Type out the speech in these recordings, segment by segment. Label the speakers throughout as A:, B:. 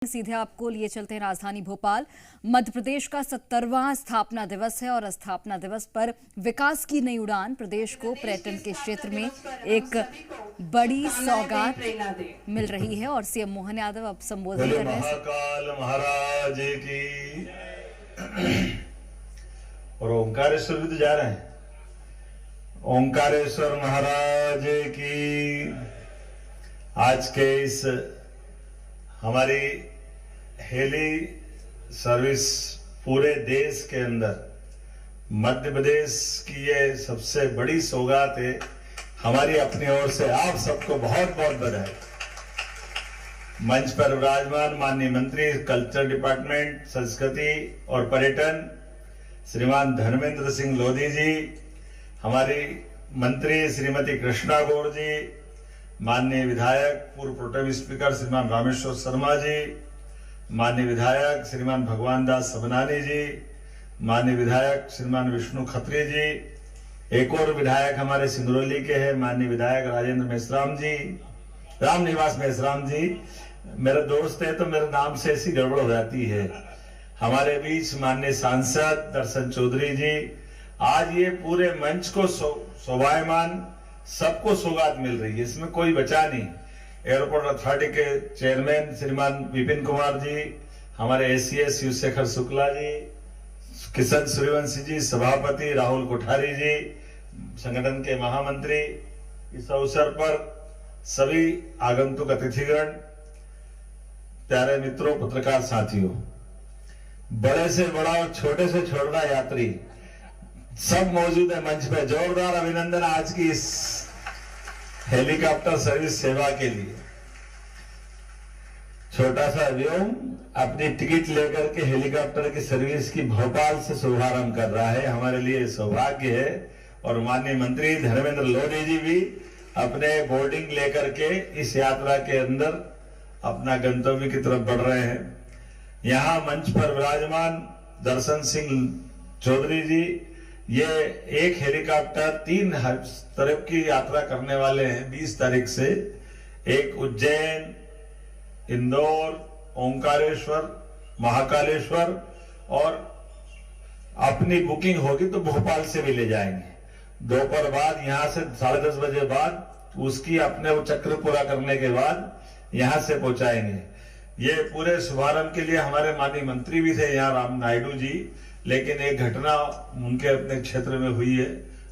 A: सीधे आपको लिए चलते हैं राजधानी भोपाल। मध्य प्रदेश का 70वां स्थापना दिवस है और स्थापना दिवस पर विकास की नई उड़ान। प्रदेश को पर्यटन के क्षेत्र में एक बड़ी सौगात मिल रही है और सीएम मोहन यादव अब संबोधन कर रहे हैं।
B: महाकाल महाराज की और ओंकारेश्वर भी तो जा रहे हैं। ओंकारेश्वर महाराज की आज के इस हमारी हेली सर्विस पूरे देश के अंदर मध्य प्रदेश की ये सबसे बड़ी सौगात है। हमारी अपनी ओर से आप सबको बहुत बहुत बधाई। मंच पर विराजमान माननीय मंत्री कल्चर डिपार्टमेंट, संस्कृति और पर्यटन श्रीमान धर्मेंद्र सिंह लोधी जी, हमारी मंत्री श्रीमती कृष्णा गौड़ जी, माननीय विधायक पूर्व प्रोटेम स्पीकर श्रीमान रामेश्वर शर्मा जी, माननीय विधायक श्रीमान भगवान दास सबनानी जी, माननीय विधायक श्रीमान विष्णु खत्री जी, एक और विधायक हमारे सिंगरौली के हैं माननीय विधायक राजेंद्र मेश्राम जी, राम निवास मेश्राम जी। मेरा दोस्त है तो मेरे नाम से ऐसी गड़बड़ हो जाती है। हमारे बीच माननीय सांसद दर्शन चौधरी जी। आज ये पूरे मंच को शोभायमान सबको सौगात मिल रही है, इसमें कोई बचा नहीं। एयरपोर्ट अथॉरिटी के चेयरमैन श्रीमान विपिन कुमार जी, हमारे एसीएस शिवशेखर शुक्ला जी, किशन सूर्यवंशी जी, सभापति राहुल कोठारी जी, संगठन के महामंत्री। इस अवसर पर सभी आगंतुक अतिथिगण, प्यारे मित्रों, पत्रकार साथियों, बड़े से बड़ा और छोटे से छोटा यात्री सब मौजूद है मंच पे। जोरदार अभिनंदन आज की इस हेलीकॉप्टर सर्विस सेवा के लिए। छोटा सा व्योम अपनी टिकट लेकर के हेलीकॉप्टर की सर्विस की भोपाल से शुभारंभ कर रहा है, हमारे लिए सौभाग्य है। और माननीय मंत्री धर्मेंद्र लोधी जी भी अपने बोर्डिंग लेकर के इस यात्रा के अंदर अपना गंतव्य की तरफ बढ़ रहे हैं। यहाँ मंच पर विराजमान दर्शन सिंह चौधरी जी, ये एक हेलीकॉप्टर 3 तरफ की यात्रा करने वाले हैं 20 तारीख से। एक उज्जैन, इंदौर, ओंकारेश्वर, महाकालेश्वर, और अपनी बुकिंग होगी तो भोपाल से भी ले जाएंगे। दोपहर बाद यहां से 10:30 बजे बाद उसकी अपने वो चक्र पूरा करने के बाद यहां से पहुंचाएंगे। ये पूरे शुभारंभ के लिए हमारे माननीय मंत्री भी थे यहाँ, राम नायडू जी, लेकिन एक घटना उनके अपने क्षेत्र में हुई है,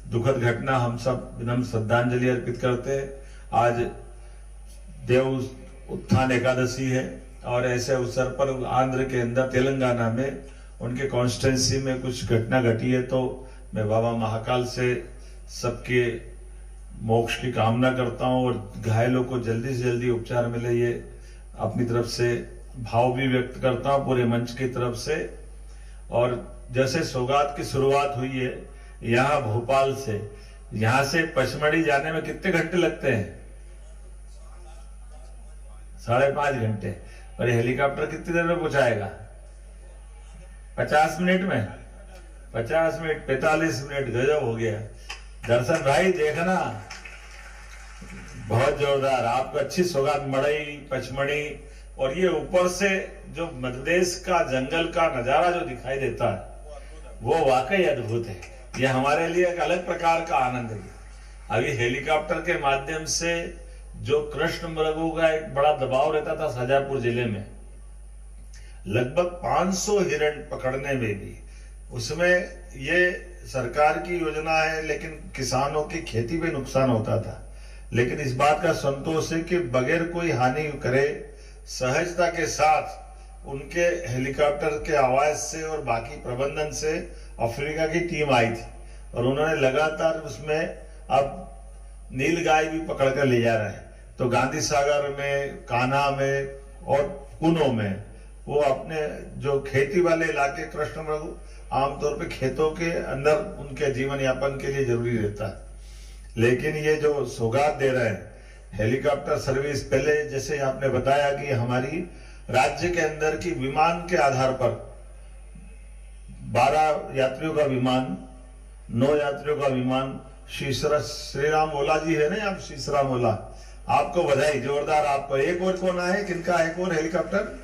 B: दुखद घटना। हम सब विनम्र श्रद्धांजलि अर्पित करते हैं। आज देव उत्थान एकादशी है और ऐसे अवसर पर आंध्र के अंदर तेलंगाना में उनके कॉन्स्टिट्यूंसी में कुछ घटना घटी है, तो मैं बाबा महाकाल से सबके मोक्ष की कामना करता हूं और घायलों को जल्दी से जल्दी उपचार मिले, ये अपनी तरफ से भाव भी व्यक्त करता हूं पूरे मंच की तरफ से। और जैसे सौगात की शुरुआत हुई है यहाँ भोपाल से, यहाँ से पचमढ़ी जाने में कितने घंटे लगते हैं? 5.5 घंटे। और हेलीकॉप्टर कितनी देर में पहुंचाएगा? 50 मिनट में, 50 मिनट, 45 मिनट, गजब हो गया। दर्शन भाई देखना, बहुत जोरदार, आपको अच्छी सौगात मड़ई, पचमढ़ी, और ये ऊपर से जो मध्य प्रदेश का जंगल का नजारा जो दिखाई देता है वो वाकई अद्भुत है। ये हमारे लिए एक अलग प्रकार का आनंद है। अभी हेलीकॉप्टर के माध्यम से जो कृष्ण मृगों का एक बड़ा दबाव रहता था शाजापुर जिले में, लगभग 500 हिरण पकड़ने में भी, उसमें ये सरकार की योजना है, लेकिन किसानों की खेती पे नुकसान होता था। लेकिन इस बात का संतोष है कि बगैर कोई हानि करे, सहजता के साथ उनके हेलीकॉप्टर के आवाज से और बाकी प्रबंधन से अफ्रीका की टीम आई थी और उन्होंने लगातार उसमें अब नीलगाय भी पकड़कर ले जा रहे हैं। तो गांधी सागर में, कान्हा में और कुनो में वो अपने जो खेती वाले इलाके, कृष्ण मृग आमतौर पे खेतों के अंदर उनके जीवन यापन के लिए जरूरी रहता है। लेकिन ये जो सौगात दे रहे हैं हेलीकॉप्टर सर्विस, पहले जैसे आपने बताया कि हमारी राज्य के अंदर की विमान के आधार पर 12 यात्रियों का विमान, 9 यात्रियों का विमान, श्रीराम ओला जी है ना, आप श्रीराम ओला, आपको बधाई जोरदार। आपको एक और कौन आए, किनका एक और हेलीकॉप्टर?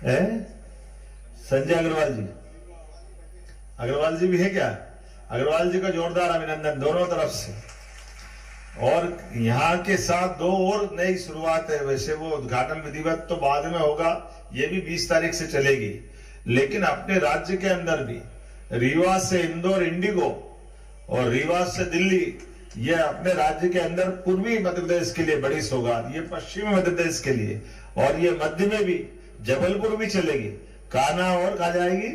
B: संजय अग्रवाल जी भी है क्या? अग्रवाल जी का जोरदार अभिनंदन दोनों तरफ से। और यहाँ के साथ 2 और नई शुरुआत है। वैसे वो उद्घाटन विधिवत तो बाद में होगा, ये भी 20 तारीख से चलेगी, लेकिन अपने राज्य के अंदर भी रीवा से इंदौर इंडिगो और रीवा से दिल्ली, ये अपने राज्य के अंदर पूर्वी मध्य प्रदेश के लिए बड़ी सौगात, ये पश्चिमी मध्य प्रदेश के लिए, और ये मध्य में भी जबलपुर भी चलेगी। कान्हा और कहा जाएगी,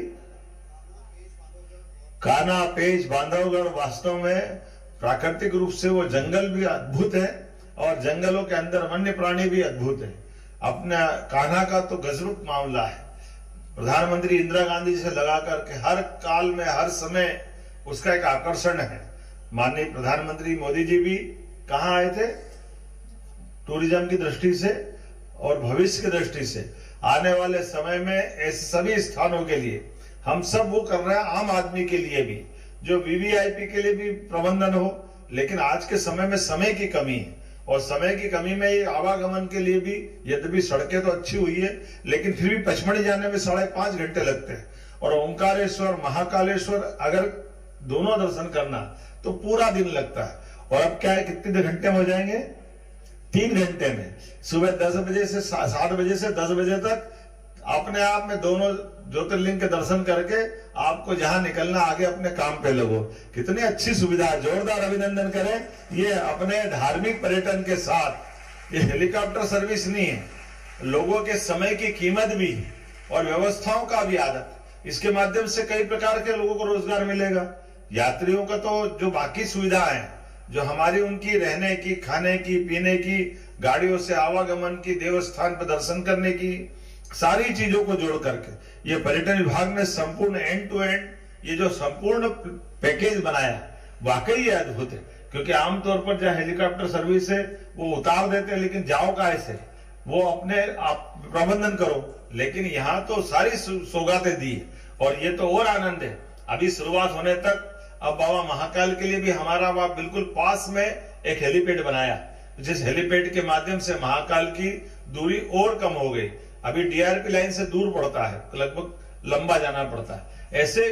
B: कान्हा, पेंच, बांधवगढ़। वास्तव में प्राकृतिक रूप से वो जंगल भी अद्भुत है और जंगलों के अंदर वन्य प्राणी भी अद्भुत है। अपना कान्हा का तो गजरूप मामला है। प्रधानमंत्री इंदिरा गांधी से लगा करके हर काल में हर समय उसका एक आकर्षण है। माननीय प्रधानमंत्री मोदी जी भी कहाँ आए थे? टूरिज्म की दृष्टि से और भविष्य की दृष्टि से आने वाले समय में ऐसे सभी स्थानों के लिए हम सब वो कर रहे हैं, आम आदमी के लिए भी, जो वीवीआईपी के लिए भी प्रबंधन हो। लेकिन आज के समय में समय की कमी है, और समय की कमी में ये आवागमन के लिए भी, यद्यपि सड़कें तो अच्छी हुई है, लेकिन फिर भी पचमढ़ी जाने में 5.5 घंटे लगते हैं। और ओंकारेश्वर, महाकालेश्वर अगर दोनों दर्शन करना तो पूरा दिन लगता है। और अब क्या है, कितने घंटे में हो जाएंगे? 3 घंटे में। सुबह 10 बजे से 7 बजे से 10 बजे तक अपने आप में दोनों ज्योतिर्लिंग के दर्शन करके आपको जहां निकलना, आगे अपने काम पे लगो। कितनी अच्छी सुविधा है, जोरदार अभिनंदन करें। ये अपने धार्मिक पर्यटन के साथ ये हेलीकॉप्टर सर्विस नहीं है, लोगों के समय की कीमत भी और व्यवस्थाओं का भी आदत, इसके माध्यम से कई प्रकार के लोगों को रोजगार मिलेगा। यात्रियों का तो जो बाकी सुविधाएं हैं, जो हमारी उनकी रहने की, खाने की, पीने की, गाड़ियों से आवागमन की, देवस्थान पर दर्शन करने की, सारी चीजों को जोड़ करके ये पर्यटन विभाग ने संपूर्ण एंड टू एंड ये जो संपूर्ण पैकेज बनाया, वाकई ये अद्भुत है। क्योंकि आमतौर पर जहां हेलीकॉप्टर सर्विस है वो उतार देते हैं, लेकिन जाओ कैसे, वो अपने आप प्रबंधन करो। लेकिन यहाँ तो सारी सौगातें दी है, और ये तो और आनंद है। अभी शुरुआत होने तक अब बाबा महाकाल के लिए भी हमारा वहां बिल्कुल पास में एक हेलीपैड बनाया, जिस हेलीपैड के माध्यम से महाकाल की दूरी और कम हो गई। अभी डीआरपी लाइन से दूर पड़ता है, लगभग लंबा जाना पड़ता है। ऐसे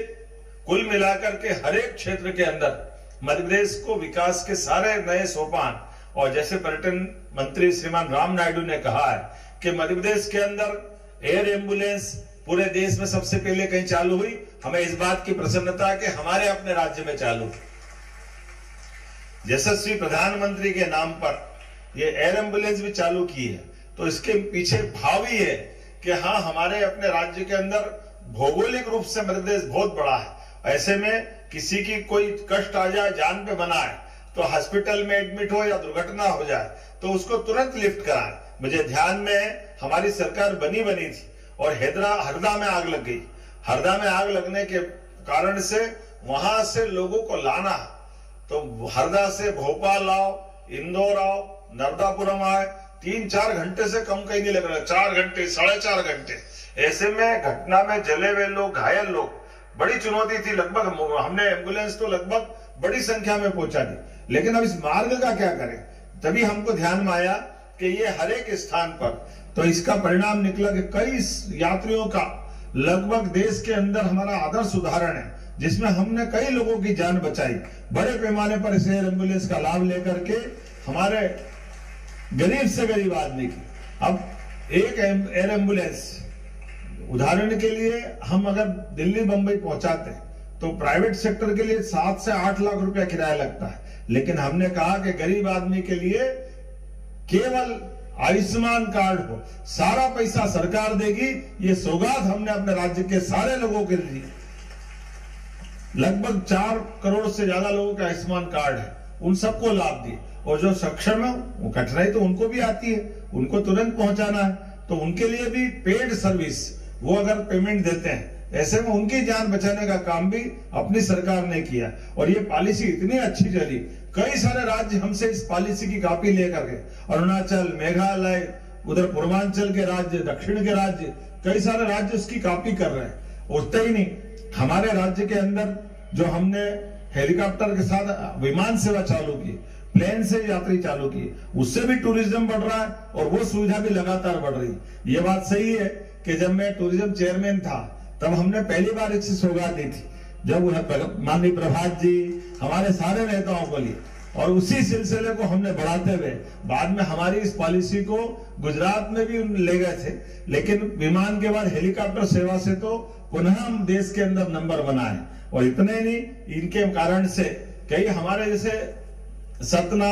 B: कुल मिलाकर के हर एक क्षेत्र के अंदर मध्य प्रदेश को विकास के सारे नए सोपान, और जैसे पर्यटन मंत्री श्रीमान राम नायडू ने कहा है कि मध्य प्रदेश के अंदर एयर एम्बुलेंस पूरे देश में सबसे पहले कहीं चालू हुई। हमें इस बात की प्रसन्नता है कि हमारे अपने राज्य में चालू। यशस्वी प्रधानमंत्री के नाम पर ये एयर एम्बुलेंस भी चालू की है, तो इसके पीछे भाव ही है कि हाँ, हमारे अपने राज्य के अंदर भौगोलिक रूप से मध्य प्रदेश बहुत बड़ा है। ऐसे में किसी की कोई कष्ट आ जाए, जान पे बना है, तो हॉस्पिटल में एडमिट हो या दुर्घटना हो जाए तो उसको तुरंत लिफ्ट कराएं। मुझे ध्यान में हमारी सरकार बनी थी और हरदा में आग लग गई। हरदा में आग लगने के कारण से वहां से लोगों को लाना, तो हरदा से भोपाल आओ, इंदौर आओ, नर्मदापुरम आए, 3-4 घंटे से कम कहीं नहीं लग रहा, 4 घंटे 4.5 घंटे। ऐसे में घटना में जले हुए लोग, घायल लोग, बड़ी चुनौती थी। लगभग हमने एम्बुलेंस तो लगभग बड़ी संख्या में पहुंचा दी, लेकिन अब इस मार्ग का क्या करें? तभी हमको ध्यान में आया कि ये हर एक स्थान पर, तो इसका परिणाम निकला कि कई यात्रियों का लगभग देश के अंदर हमारा आदर्श उदाहरण है, जिसमें हमने कई लोगों की जान बचाई। बड़े पैमाने पर इस एयर एम्बुलेंस का लाभ लेकर के हमारे गरीब से गरीब आदमी की, अब एक एयर एम्बुलेंस उदाहरण के लिए हम अगर दिल्ली बंबई पहुंचाते हैं तो प्राइवेट सेक्टर के लिए 7 से 8 लाख रुपया किराया लगता है, लेकिन हमने कहा कि गरीब आदमी के लिए केवल आयुष्मान कार्ड हो, सारा पैसा सरकार देगी। ये सौगात हमने अपने राज्य के सारे लोगों के लिए, लगभग 4 करोड़ से ज्यादा लोगों का आयुष्मान कार्ड है, उन सबको लाभ दिए। और जो सक्षम है, वो कठिनाई तो उनको भी आती है, उनको तुरंत पहुंचाना है, तो उनके लिए भी पेड सर्विस, वो अगर पेमेंट देते हैं, ऐसे में उनकी जान बचाने का काम भी अपनी सरकार ने किया। और ये पॉलिसी इतनी अच्छी चली, कई सारे राज्य हमसे इस पॉलिसी की कॉपी लेकर गए, अरुणाचल, मेघालय, उधर पूर्वांचल के राज्य, दक्षिण के राज्य, कई सारे राज्य उसकी कॉपी कर रहे हैं। उतना ही नहीं, हमारे राज्य के अंदर जो हमने हेलीकॉप्टर के साथ विमान सेवा चालू की, प्लेन से यात्री चालू की, उससे भी टूरिज्म बढ़ रहा है और वो सुविधा भी लगातार बढ़ रही है। ये बात सही है कि जब मैं टूरिज्म चेयरमैन था तब हमने पहली बार इसकी सौगात दी थी, जब माननीय प्रभात जी हमारे सारे नेताओं को लिए, और उसी सिलसिले को हमने बढ़ाते हुए बाद में हमारी इस पॉलिसी को गुजरात में भी ले गए थे, लेकिन विमान के बाद हेलीकॉप्टर सेवा से तो पुनः हम देश के अंदर नंबर बनाए। और इतने नहीं, इनके कारण से कई हमारे जैसे सतना,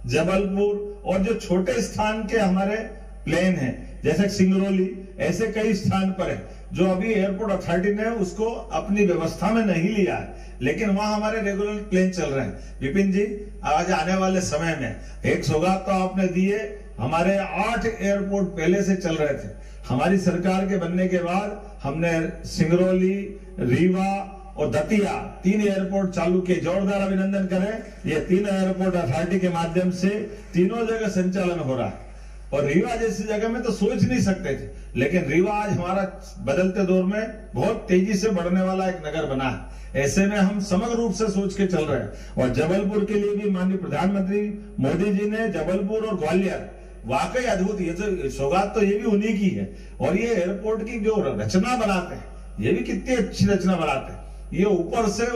B: जबलपुर और जो छोटे स्थान के हमारे प्लेन हैं जैसे सिंगरौली, ऐसे कई स्थान पर है जो अभी एयरपोर्ट अथॉरिटी ने उसको अपनी व्यवस्था में नहीं लिया है, लेकिन वहां हमारे रेगुलर प्लेन चल रहे हैं। विपिन जी, आज आने वाले समय में एक सौगात तो आपने दिए, हमारे 8 एयरपोर्ट पहले से चल रहे थे। हमारी सरकार के बनने के बाद हमने सिंगरौली, रीवा और दतिया 3 एयरपोर्ट चालू किए। जोरदार अभिनंदन करें। ये 3 एयरपोर्ट अथॉरिटी के माध्यम से तीनों जगह संचालन हो रहा है। और रीवा जैसी जगह में तो सोच नहीं सकते थे, लेकिन रीवा आज हमारा बदलते दौर में बहुत तेजी से बढ़ने वाला एक नगर बना है। ऐसे में हम समग्र रूप से सोच के चल रहे हैं। और जबलपुर के लिए भी माननीय प्रधानमंत्री मोदी जी ने जबलपुर और ग्वालियर वाकई अद्भुत, ये तो सौगात तो ये भी उन्हीं की है। और ये एयरपोर्ट की जो रचना बनाते हैं, ये भी कितनी अच्छी रचना बनाते हैं। ये ऊपर से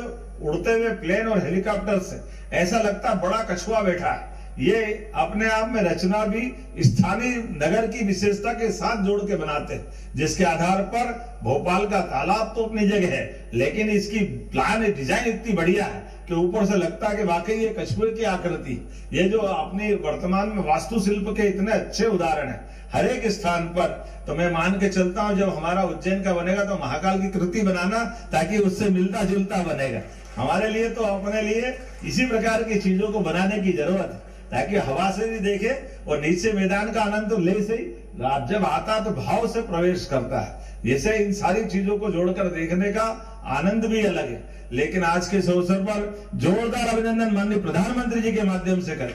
B: उड़ते हुए प्लेन और हेलीकॉप्टर से ऐसा लगता है बड़ा कछुआ बैठा है। ये अपने आप में रचना भी स्थानीय नगर की विशेषता के साथ जोड़ के बनाते हैं, जिसके आधार पर भोपाल का तालाब तो अपनी जगह है, लेकिन इसकी प्लान डिजाइन इतनी बढ़िया है कि ऊपर से लगता है कि वाकई ये कछुए की आकृति। ये जो अपनी वर्तमान में वास्तुशिल्प के इतने अच्छे उदाहरण है हर एक स्थान पर। तो मैं मान के चलता हूं जब हमारा उज्जैन का बनेगा तो महाकाल की कृति बनाना, ताकि उससे मिलता जुलता बनेगा। हमारे लिए तो अपने लिए इसी प्रकार की चीजों को बनाने की जरूरत है, ताकि हवा से भी देखे और नीचे मैदान का आनंद तो ले सही, आप जब आता तो भाव से प्रवेश करता है। जैसे इन सारी चीजों को जोड़कर देखने का आनंद भी अलग है। लेकिन आज के इस अवसर पर जोरदार अभिनंदन माननीय प्रधानमंत्री जी के माध्यम से करें,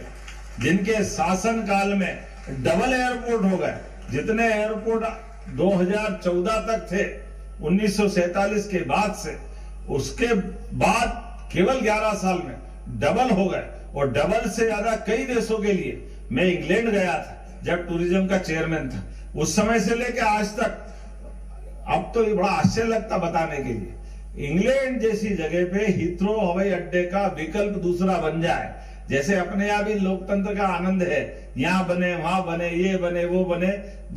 B: जिनके शासन काल में डबल एयरपोर्ट हो गए। जितने एयरपोर्ट 2014 तक थे 1947 के बाद से, उसके बाद केवल 11 साल में डबल हो गए। और डबल से ज्यादा कई देशों के लिए मैं इंग्लैंड गया था जब टूरिज्म का चेयरमैन था, उस समय से लेकर आज तक। अब तो ये बड़ा आश्चर्य लगता बताने के लिए, इंग्लैंड जैसी जगह पे हीथ्रो हवाई अड्डे का विकल्प दूसरा बन जाए। जैसे अपने यहाँ भी लोकतंत्र का आनंद है, यहाँ बने वहां बने, ये बने वो बने,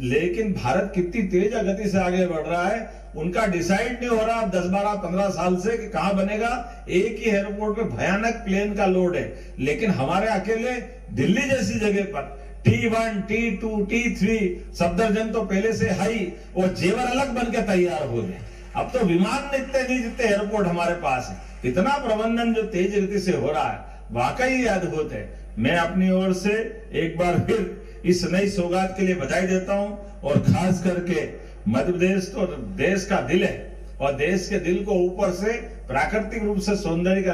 B: लेकिन भारत कितनी तेज गति से आगे बढ़ रहा है। उनका डिसाइड नहीं हो रहा 10, 12, 15 साल से कि कहां बनेगा। एक ही एयरपोर्ट पे भयानक प्लेन का लोड है, लेकिन हमारे अकेले दिल्ली जैसी जगह पर T1, T2, T3 सफदरजंग तो पहले से हाई और जेवर अलग बन के तैयार हो गए। अब तो विमान इतने नहीं जितने एयरपोर्ट हमारे पास है। इतना प्रबंधन जो तेज गति से हो रहा है, वाकई अद्भुत है। मैं अपनी ओर से एक बार फिर इस नई सौगात के लिए बधाई देता हूं। और खास करके मध्य प्रदेश तो देश का दिल है, और देश के दिल को ऊपर से प्राकृतिक रूप से सौंदर्य का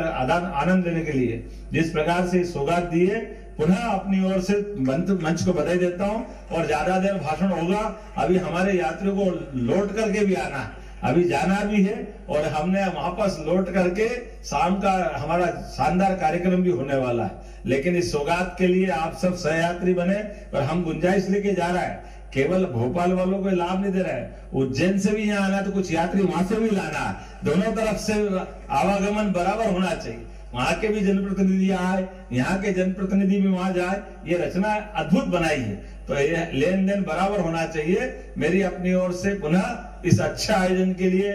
B: आनंद लेने के लिए जिस प्रकार से सौगात दी है, पुनः अपनी ओर से मंच को बधाई देता हूं। और ज्यादा देर भाषण होगा, अभी हमारे यात्रियों को लौट करके भी आना है, अभी जाना भी है, और हमने वापस लौट करके शाम का हमारा शानदार कार्यक्रम भी होने वाला है। लेकिन इस सौगात के लिए आप सब सहयात्री बने, पर हम गुंजाइश लेके जा रहा है, केवल भोपाल वालों को लाभ नहीं दे रहा है, उज्जैन से भी यहाँ आना तो कुछ यात्री वहां से भी लाना है। दोनों तरफ से आवागमन बराबर होना चाहिए, वहां के भी जनप्रतिनिधि आए, यहाँ के जनप्रतिनिधि भी वहां जाए। ये रचना अद्भुत बनाई है, तो ये लेन देन बराबर होना चाहिए। मेरी अपनी ओर से पुनः इस अच्छे आयोजन के लिए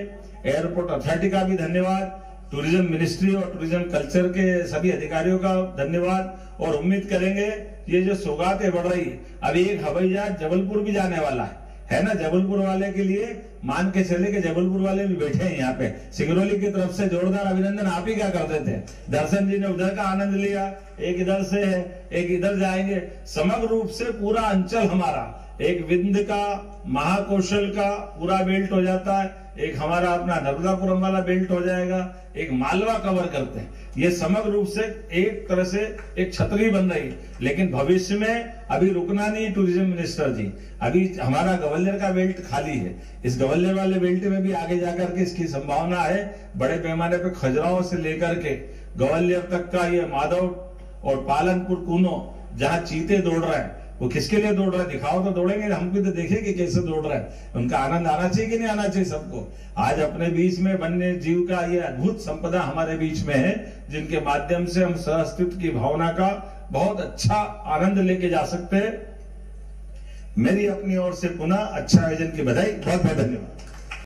B: एयरपोर्ट अथॉरिटी का भी धन्यवाद, टूरिज्म मिनिस्ट्री और टूरिज्म कल्चर के सभी अधिकारियों का धन्यवाद। और उम्मीद करेंगे ये जो सौगातें बढ़ रही है, अभी एक हवाई जहाज जबलपुर भी जाने वाला है ना। जबलपुर वाले के लिए मान के चले कि जबलपुर वाले भी बैठे हैं यहाँ पे। सिंगरौली की तरफ से जोरदार अभिनंदन। आप ही क्या करते थे, दर्शन जी ने उधर का आनंद लिया, एक इधर से है, एक इधर जाएंगे। समग्र रूप से पूरा अंचल हमारा एक विंध्य का, महाकौशल का पूरा बेल्ट हो जाता है, एक हमारा अपना नर्मदापुरम वाला बेल्ट हो जाएगा, एक मालवा कवर करते हैं। ये समग्र रूप से एक तरह से एक छतरी बन रही है। लेकिन भविष्य में अभी रुकना नहीं टूरिज्म मिनिस्टर जी, अभी हमारा ग्वालियर का बेल्ट खाली है, इस ग्वालियर वाले बेल्ट में भी आगे जाकर के इसकी संभावना है। बड़े पैमाने पे खजुराहो से लेकर के ग्वालियर तक का ये माधव और पालनपुर कूनो जहां चीते दौड़ रहे हैं, वो किसके लिए दौड़ रहा है, दिखाओ तो दौड़ेंगे, हम भी तो देखेंगे कैसे दौड़ रहा है। उनका आनंद आना चाहिए कि नहीं आना चाहिए सबको। आज अपने बीच में वन्य जीव का ये अद्भुत संपदा हमारे बीच में है, जिनके माध्यम से हम सहअस्तित्व की भावना का बहुत अच्छा आनंद लेके जा सकते हैं। मेरी अपनी ओर से पुनः अच्छा आयोजन की बधाई, बहुत बहुत धन्यवाद।